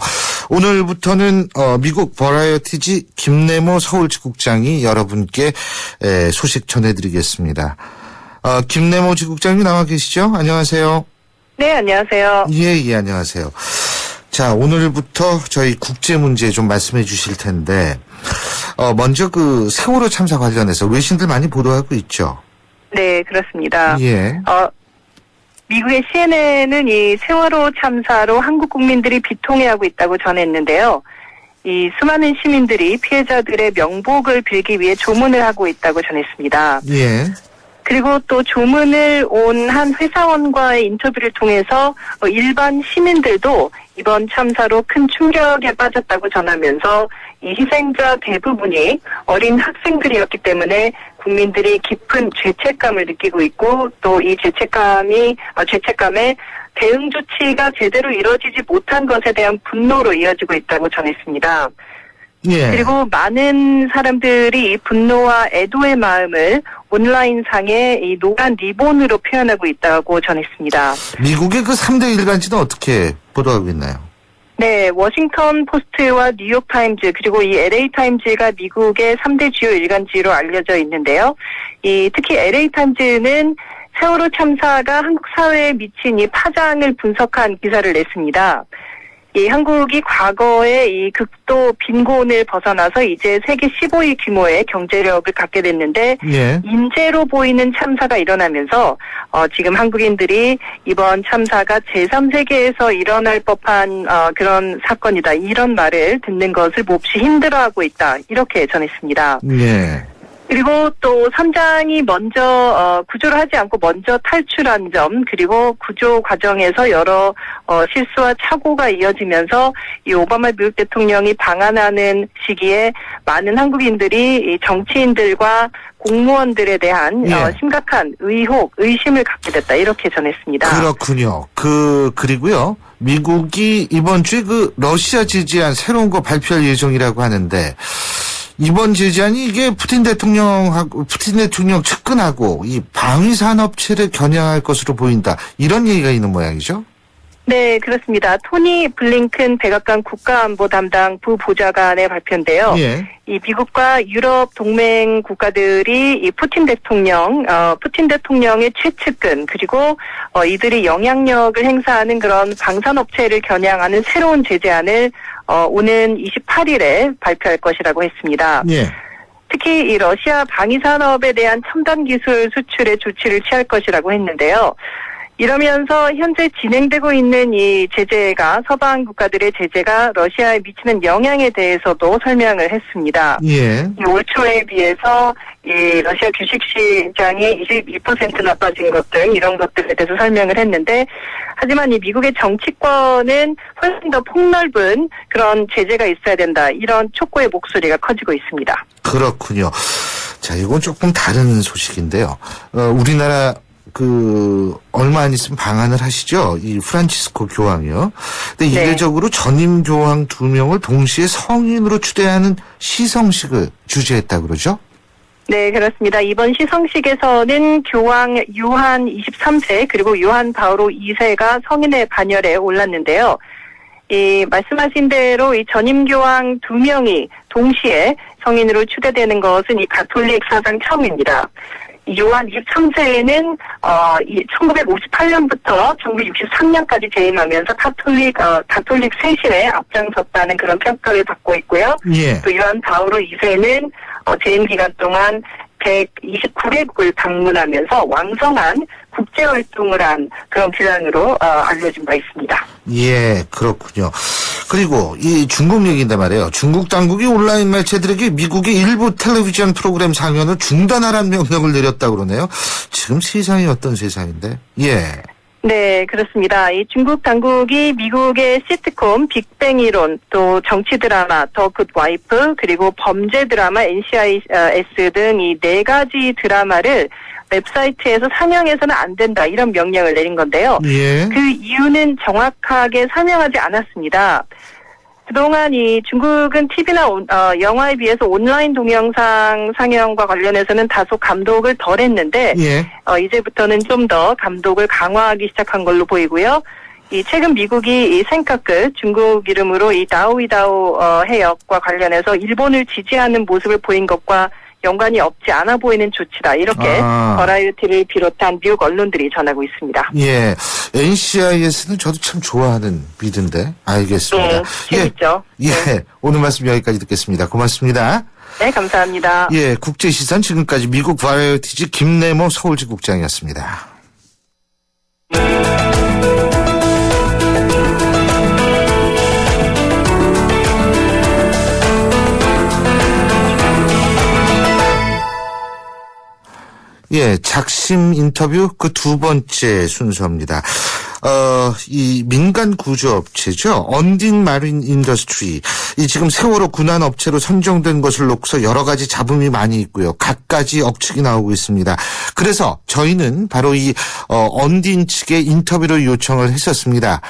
오늘부터는 미국 버라이어티지 김래모 서울지국장이 여러분께 소식 전해드리겠습니다. 김래모 지국장님 나와 계시죠? 안녕하세요. 네, 안녕하세요. 예, 안녕하세요. 자, 오늘부터 저희 국제 문제 좀 말씀해 주실 텐데, 먼저 그 세월호 참사 관련해서 외신들 많이 보도하고 있죠? 네, 그렇습니다. 예. 미국의 CNN은 이 세월호 참사로 한국 국민들이 비통해하고 있다고 전했는데요. 이 수많은 시민들이 피해자들의 명복을 빌기 위해 조문을 하고 있다고 전했습니다. 예. 그리고 또 조문을 온 한 회사원과의 인터뷰를 통해서 일반 시민들도 이번 참사로 큰 충격에 빠졌다고 전하면서 이 희생자 대부분이 어린 학생들이었기 때문에 국민들이 깊은 죄책감을 느끼고 있고 또 이 죄책감에 대응 조치가 제대로 이루어지지 못한 것에 대한 분노로 이어지고 있다고 전했습니다. 예. 그리고 많은 사람들이 이 분노와 애도의 마음을 온라인상에 이 노란 리본으로 표현하고 있다고 전했습니다. 미국의 그 3대 일간지는 어떻게 보도하고 있나요? 네, 워싱턴 포스트와 뉴욕 타임즈 그리고 이 LA 타임즈가 미국의 3대 주요 일간지로 알려져 있는데요. 특히 LA 타임즈는 세월호 참사가 한국 사회에 미친 이 파장을 분석한 기사를 냈습니다. 한국이 과거에 이 극도 빈곤을 벗어나서 이제 세계 15위 규모의 경제력을 갖게 됐는데 예. 인재로 보이는 참사가 일어나면서 지금 한국인들이 이번 참사가 제3세계에서 일어날 법한 그런 사건이다. 이런 말을 듣는 것을 몹시 힘들어하고 있다. 이렇게 전했습니다. 예. 그리고 또 선장이 먼저 구조를 하지 않고 먼저 탈출한 점 그리고 구조 과정에서 여러 실수와 착오가 이어지면서 이 오바마 미국 대통령이 방한하는 시기에 많은 한국인들이 이 정치인들과 공무원들에 대한 심각한 의심을 갖게 됐다 이렇게 전했습니다. 그렇군요. 그리고요. 미국이 이번 주에 그 러시아 제재안 새로운 거 발표할 예정이라고 하는데 이번 제재안이 이게 푸틴 대통령 측근하고 이 방위 산업체를 겨냥할 것으로 보인다. 이런 얘기가 있는 모양이죠? 네, 그렇습니다. 토니 블링컨 백악관 국가안보 담당 부보좌관의 발표인데요. 예. 이 미국과 유럽 동맹 국가들이 이 푸틴 대통령의 최측근 그리고 이들이 영향력을 행사하는 그런 방산업체를 겨냥하는 새로운 제재안을 오는 28일에 발표할 것이라고 했습니다. 예. 특히 이 러시아 방위 산업에 대한 첨단 기술 수출에 조치를 취할 것이라고 했는데요. 이러면서 현재 진행되고 있는 이 제재가 서방 국가들의 제재가 러시아에 미치는 영향에 대해서도 설명을 했습니다. 예. 올 초에 비해서 이 러시아 주식 시장이 22%나 빠진 것들 이런 것들에 대해서 설명을 했는데 하지만 이 미국의 정치권은 훨씬 더 폭넓은 그런 제재가 있어야 된다. 이런 촉구의 목소리가 커지고 있습니다. 그렇군요. 자, 이건 조금 다른 소식인데요. 우리나라 얼마 안 있으면 방한을 하시죠? 이 프란치스코 교황이요. 근데 네. 이례적으로 전임 교황 2명을 동시에 성인으로 추대하는 시성식을 주재했다 그러죠? 네, 그렇습니다. 이번 시성식에서는 교황 요한 23세 그리고 요한 바오로 2세가 성인의 반열에 올랐는데요. 말씀하신 대로 이 전임 교황 2명이 동시에 성인으로 추대되는 것은 이 가톨릭 사상 처음입니다. 요한 23세에는 1958년부터 1963년까지 재임하면서 가톨릭 세신에 앞장섰다는 그런 평가를 받고 있고요. 예. 또 요한 바오로 2세는 재임 기간 동안 129개국을 방문하면서 왕성한 국제 활동을 한 그런 빌런으로 알려진 바 있습니다. 예, 그렇군요. 그리고 이 중국 얘기인데 말이에요. 중국 당국이 온라인 매체들에게 미국의 일부 텔레비전 프로그램 상영을 중단하라는 명령을 내렸다고 그러네요. 지금 세상이 어떤 세상인데? 예. 네, 그렇습니다. 이 중국 당국이 미국의 시트콤 빅뱅 이론, 또 정치 드라마 더 굿 와이프, 그리고 범죄 드라마 NCIS 등 이 4가지 드라마를 웹사이트에서 상영해서는 안 된다, 이런 명령을 내린 건데요. 예. 그 이유는 정확하게 설명하지 않았습니다. 그동안 이 중국은 TV나 영화에 비해서 온라인 동영상 상영과 관련해서는 다소 감독을 덜 했는데, 예. 이제부터는 좀 더 감독을 강화하기 시작한 걸로 보이고요. 이 최근 미국이 이 생카크, 중국 이름으로 이 다오이다오 해역과 관련해서 일본을 지지하는 모습을 보인 것과 연관이 없지 않아 보이는 조치다, 이렇게 버라이어티를 비롯한 미국 언론들이 전하고 있습니다. 예, NCIS는 저도 참 좋아하는 미드인데. 알겠습니다. 재밌죠. 예, 오늘 말씀 여기까지 듣겠습니다. 고맙습니다. 네, 감사합니다. 예, 국제시선 지금까지 미국 버라이어티지 김래모 서울지국장이었습니다. 예, 작심 인터뷰 그 2번째 순서입니다. 이 민간 구조업체죠. 언딘 마린 인더스트리. 이 지금 세월호 군안 업체로 선정된 것을 놓고서 여러 가지 잡음이 많이 있고요. 갖가지 억측이 나오고 있습니다. 그래서 저희는 바로 이 언딘 측에 인터뷰를 요청을 했었습니다.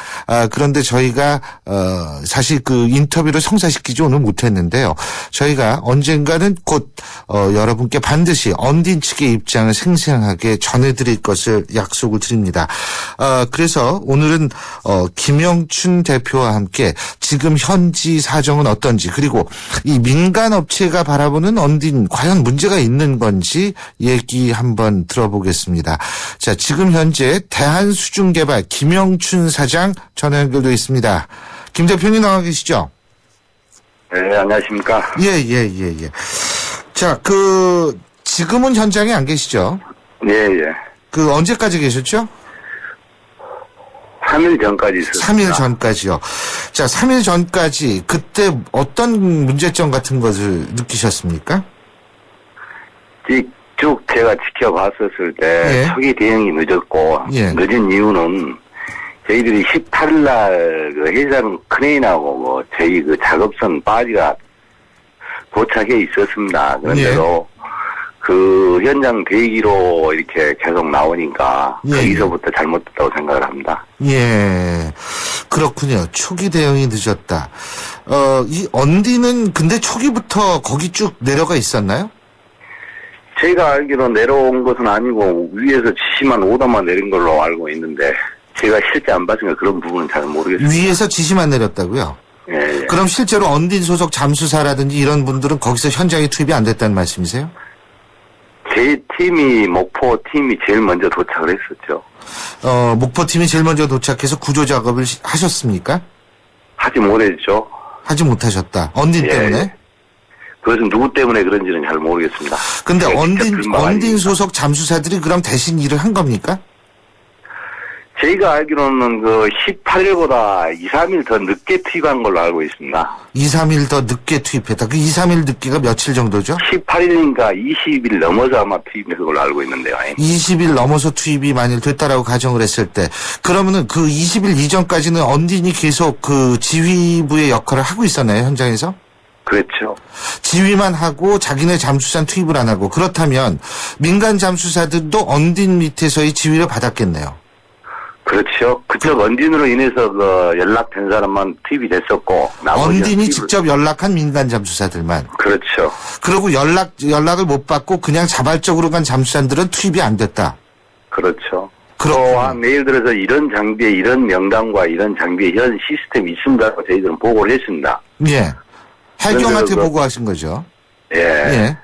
그런데 저희가 사실 그 인터뷰를 성사시키지 오늘 못했는데요. 저희가 언젠가는 곧 여러분께 반드시 언딘 측의 입장을 생생하게 전해드릴 것을 약속을 드립니다. 그래서 오늘은 김영춘 대표와 함께 지금 현지 사정은 어떤지, 그리고 이 민간 업체가 바라보는 언딘 과연 문제가 있는 건지 얘기 한번 들어보겠습니다. 자, 지금 현재 대한수중개발 김영춘 사장 전화 연결되어 있습니다. 김 대표님 나와 계시죠? 네, 안녕하십니까? 예. 자, 지금은 현장에 안 계시죠? 예. 언제까지 계셨죠? 3일 전까지 있었습니다. 3일 전까지요. 자, 3일 전까지 그때 어떤 문제점 같은 것을 느끼셨습니까? 쭉 제가 지켜봤었을 때 초기 대응이 늦었고 늦은 이유는 저희들이 18일 날 그 해상 크레인하고 저희 그 작업선 바지가 도착해 있었습니다. 그런데도 그 현장 대기로 이렇게 계속 나오니까 거기서부터 잘못됐다고 생각을 합니다. 예, 그렇군요. 초기 대응이 늦었다. 이 언디는 근데 초기부터 거기 쭉 내려가 있었나요? 제가 알기로 내려온 것은 아니고 위에서 지시만 오더만 내린 걸로 알고 있는데 제가 실제 안 봤으니까 그런 부분은 잘 모르겠습니다. 위에서 지시만 내렸다고요? 예. 그럼 실제로 언딘 소속 잠수사라든지 이런 분들은 거기서 현장에 투입이 안 됐다는 말씀이세요? 제 팀이 목포 팀이 제일 먼저 도착을 했었죠. 목포 팀이 제일 먼저 도착해서 구조 작업을 하셨습니까? 하지 못했죠. 하지 못하셨다. 언딘 때문에? 그것은 누구 때문에 그런지는 잘 모르겠습니다. 근데 언딘 소속 잠수사들이 그럼 대신 일을 한 겁니까? 저희가 알기로는 그 18일보다 2, 3일 더 늦게 투입한 걸로 알고 있습니다. 2, 3일 더 늦게 투입했다. 그 2, 3일 늦게가 며칠 정도죠? 18일인가 20일 넘어서 아마 투입해서 걸로 알고 있는데요. 20일 넘어서 투입이 만일 됐다라고 가정을 했을 때, 그러면은 그 20일 이전까지는 언딘이 계속 그 지휘부의 역할을 하고 있었나요, 현장에서? 그렇죠. 지휘만 하고 자기네 잠수사는 투입을 안 하고, 그렇다면 민간 잠수사들도 언딘 밑에서의 지휘를 받았겠네요. 그렇죠. 그쪽 언딘으로 인해서 그 연락된 사람만 투입이 됐었고, 언딘이 직접 연락한 민간 잠수사들만. 그렇죠. 그리고 연락을 못 받고 그냥 자발적으로 간 잠수사들은 투입이 안 됐다. 그렇죠. 또한 예를 들어서 이런 장비에 이런 명단과 이런 장비에 이런 시스템이 있습니다고 저희들은 보고를 했습니다. 예. 해경한테 보고하신 거죠. 예.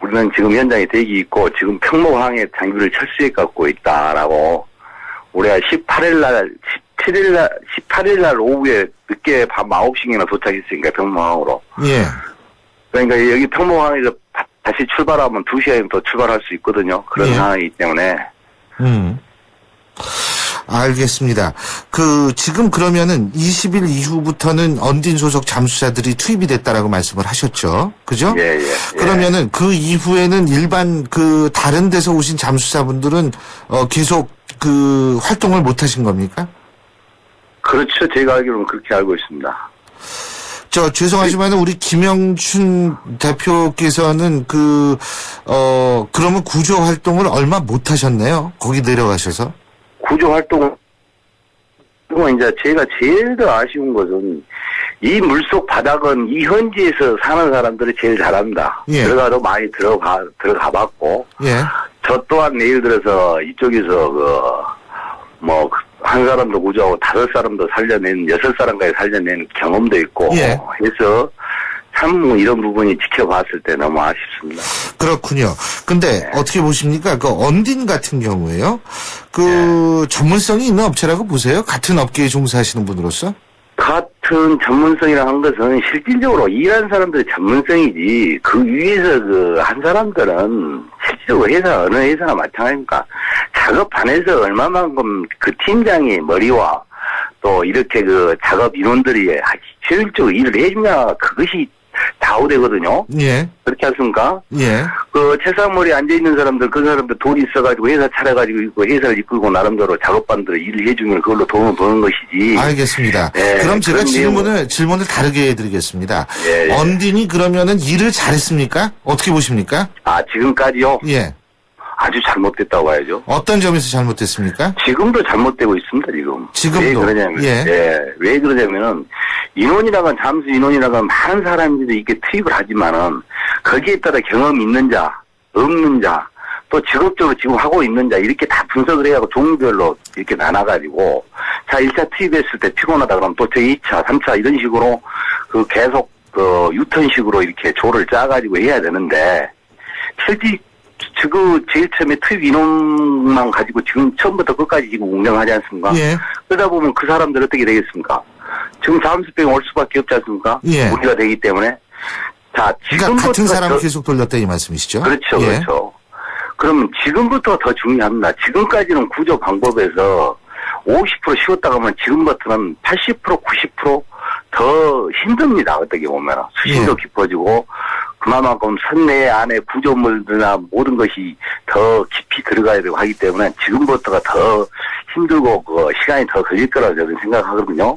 우리는 지금 현장에 대기 있고 지금 평목항에 장비를 철수해 갖고 있다라고. 우리가 18일 날 오후에 늦게 밤 9시경이나 도착했으니까 병무항으로. 예. 그러니까 여기 평범항에서 다시 출발하면 2시간이면 더 출발할 수 있거든요. 그런 예. 상황이기 때문에. 알겠습니다. 지금 그러면은 20일 이후부터는 언딘 소속 잠수사들이 투입이 됐다라고 말씀을 하셨죠. 그죠? 예, 예. 그러면은 그 이후에는 일반 다른 데서 오신 잠수사분들은 계속 활동을 못 하신 겁니까? 그렇죠. 제가 알기로는 그렇게 알고 있습니다. 죄송하지만 우리 김영춘 대표께서는 그러면 구조 활동을 얼마 못 하셨네요. 거기 내려가셔서. 구조 활동은 이제 제가 제일 더 아쉬운 것은 이 물속 바닥은 이 현지에서 사는 사람들이 제일 잘합니다. 예. 들어가도 많이 들어가 봤고. 예. 저 또한 예를 들어서 이쪽에서 한 사람도 구조하고 5사람도 살려낸 6사람까지 살려낸 경험도 있고 예. 해서 참 이런 부분이 지켜봤을 때 너무 아쉽습니다. 그렇군요. 근데 어떻게 보십니까? 언딘 같은 경우에요. 전문성이 있는 업체라고 보세요? 같은 업계에 종사하시는 분으로서? 같은 전문성이라 한 것은 실질적으로 일하는 사람들의 전문성이지 그 위에서 한 사람들은 실질적으로 어느 회사나 마찬가지입니까? 작업 반에서 얼마만큼 팀장의 머리와 또 이렇게 작업 인원들이 실질적으로 일을 해주냐 그것이 좌우되거든요. 예. 그렇지 않습니까? 예. 채상머리에 앉아있는 사람들, 그 사람들 돈이 있어가지고 회사 차려가지고 있고 회사를 이끌고 나름대로 작업반들 일을 해주면 그걸로 돈을 버는 것이지. 알겠습니다. 예, 그럼 제가 그런 질문을 다르게 해드리겠습니다. 예, 예. 언딘이 그러면은 일을 잘했습니까? 어떻게 보십니까? 지금까지요? 예. 아주 잘못됐다고 봐야죠. 어떤 점에서 잘못됐습니까? 지금도 잘못되고 있습니다, 지금. 지금도? 왜 그러냐면, 왜 그러냐면은, 잠수 인원이라건 많은 사람들이 이렇게 투입을 하지만은, 거기에 따라 경험이 있는 자, 없는 자, 또 직업적으로 지금 하고 있는 자, 이렇게 다 분석을 해가지고 종별로 이렇게 나눠가지고, 1차 투입했을 때 피곤하다 그러면 또 제2차, 3차 이런 식으로, 계속, 유턴식으로 이렇게 조를 짜가지고 해야 되는데, 실제 제일 처음에 투입 인원만 가지고 지금 처음부터 끝까지 지금 운영하지 않습니까? 예. 그러다 보면 그 사람들 어떻게 되겠습니까? 지금 잠수병이 올 수밖에 없지 않습니까? 예. 우리가 되기 때문에. 그러니까 같은 사람을 계속 돌렸다 이 말씀이시죠? 그렇죠, 예. 그렇죠. 그러면 지금부터 더 중요합니다. 지금까지는 구조 방법에서 50% 쉬웠다가 하면 지금부터는 80%, 90% 더 힘듭니다. 어떻게 보면 수심도 깊어지고 그만큼 선내 안에 구조물들이나 모든 것이 더 깊이 들어가야 되고 하기 때문에 지금부터가 더 힘들고 시간이 더 걸릴 거라고 저는 생각하거든요.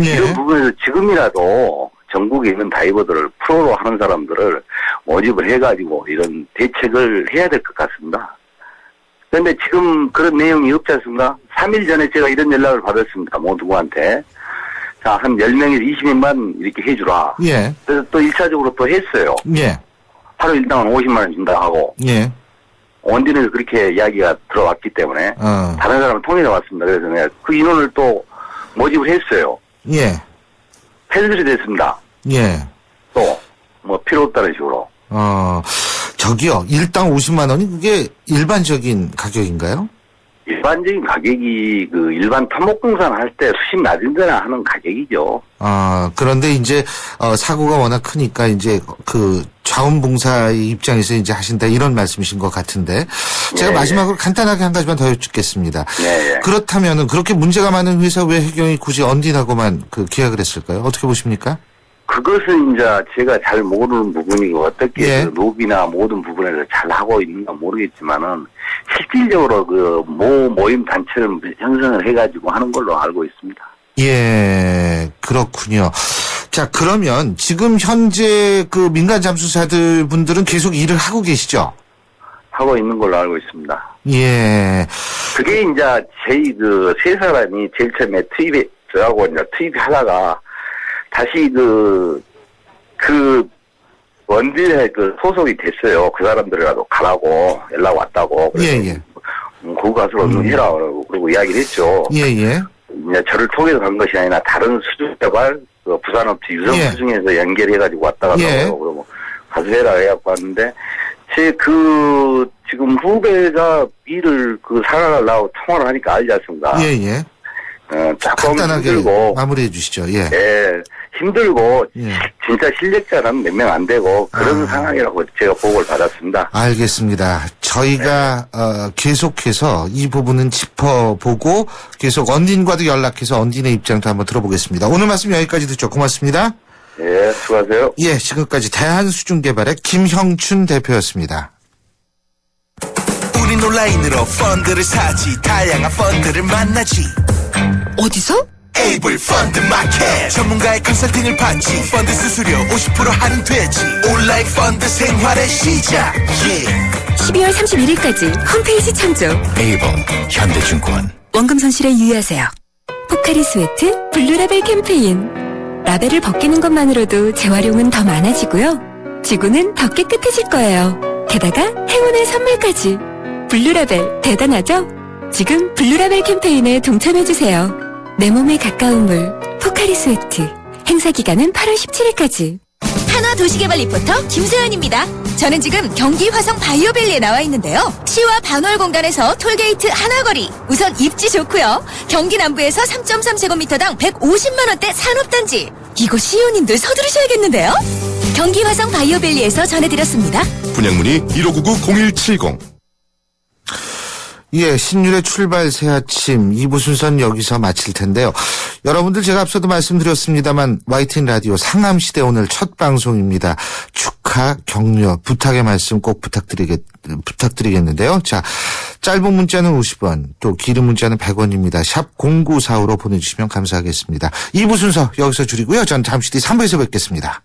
예. 이런 부분에서 지금이라도 전국에 있는 다이버들을 프로로 하는 사람들을 모집을 해가지고 이런 대책을 해야 될 것 같습니다. 그런데 지금 그런 내용이 없지 않습니까? 3일 전에 제가 이런 연락을 받았습니다. 모두한테. 한 10명에서 20명만 이렇게 해주라. 예. 그래서 또 1차적으로 또 했어요. 예. 하루 일당은 50만원 준다 하고. 예. 원딘에서 그렇게 이야기가 들어왔기 때문에. 다른 사람을 통해서 왔습니다. 그래서 내가 그 인원을 또 모집을 했어요. 예. 펜슬이 됐습니다. 예. 또, 필요 없다는 식으로. 저기요. 일당 50만 원이 그게 일반적인 가격인가요? 일반적인 가격이 일반 토목공사를 할 때 수심 낮은 데나 하는 가격이죠. 그런데 이제 사고가 워낙 크니까 이제 자원봉사의 입장에서 이제 하신다 이런 말씀이신 것 같은데 제가 마지막으로 간단하게 한 가지만 더 여쭙겠습니다. 그렇다면은 그렇게 문제가 많은 회사 왜 해경이 굳이 언딘하고만 계약을 했을까요? 어떻게 보십니까? 그것은 이제 제가 잘 모르는 부분이고 어떻게 로비나 모든 부분에서 잘 하고 있는가 모르겠지만은 실질적으로 모임 단체를 형성을 해가지고 하는 걸로 알고 있습니다. 예, 그렇군요. 자, 그러면 지금 현재 민간 잠수사들 분들은 계속 일을 하고 계시죠? 하고 있는 걸로 알고 있습니다. 예. 그게 이제 세 사람이 제일 처음에 저하고 이제 투입하다가 다시 원딜에 소속이 됐어요. 그 사람들이라도 가라고 연락 왔다고. 예. 거기 가서 해라. 그러고 이야기를 했죠. 예. 이제 저를 통해서 간 것이 아니라 다른 수주개발, 부산업체 유성 수중에서 연결해가지고 왔다 갔다 하고, 그러고 가서 해라 해갖고 왔는데, 지금 후배가 일을 상황을 나하고 통화를 하니까 알지 않습니까? 예. 간단하게 마무리해 주시죠. 예. 힘들고 예. 진짜 실력자는 몇 명 안 되고 그런 상황이라고 제가 보고를 받았습니다. 알겠습니다. 저희가 계속해서 이 부분은 짚어보고 계속 언딘과도 연락해서 언딘의 입장도 한번 들어보겠습니다. 오늘 말씀 여기까지 듣죠. 고맙습니다. 예, 수고하세요. 예, 지금까지 대한수중개발의 김형춘 대표였습니다. 우린 온라인으로 펀드를 사지 다양한 펀드를 만나지 어디서? 에이블 펀드 마켓 전문가의 컨설팅을 받지 펀드 수수료 50% 할인되지 온라인 펀드 생활의 시작 12월 31일까지 홈페이지 참조. 에이블 현대증권. 원금 손실에 유의하세요. 포카리 스웨트 블루라벨 캠페인. 라벨을 벗기는 것만으로도 재활용은 더 많아지고요. 지구는 더 깨끗해질 거예요. 게다가 행운의 선물까지. 블루라벨 대단하죠? 지금 블루라벨 캠페인에 동참해주세요. 내 몸에 가까운 물 포카리 스웨트. 행사 기간은 8월 17일까지. 한화 도시개발 리포터 김세연입니다. 저는 지금 경기 화성 바이오밸리에 나와 있는데요. 시와 반월공단에서 톨게이트 하나거리. 우선 입지 좋고요. 경기 남부에서 3.3제곱미터당 150만 원대 산업단지. 이거 시의원님들 서두르셔야겠는데요. 경기 화성 바이오밸리에서 전해드렸습니다. 분양문의 1599-0170. 예, 신율의 출발 새 아침 2부 순서는 여기서 마칠 텐데요. 여러분들 제가 앞서도 말씀드렸습니다만 YTN 라디오 상암시대 오늘 첫 방송입니다. 축하, 격려, 부탁의 말씀 꼭 부탁드리겠는데요. 자, 짧은 문자는 50원, 또 긴 문자는 100원입니다. 샵 0945로 보내주시면 감사하겠습니다. 2부 순서 여기서 줄이고요. 전 잠시 뒤 3부에서 뵙겠습니다.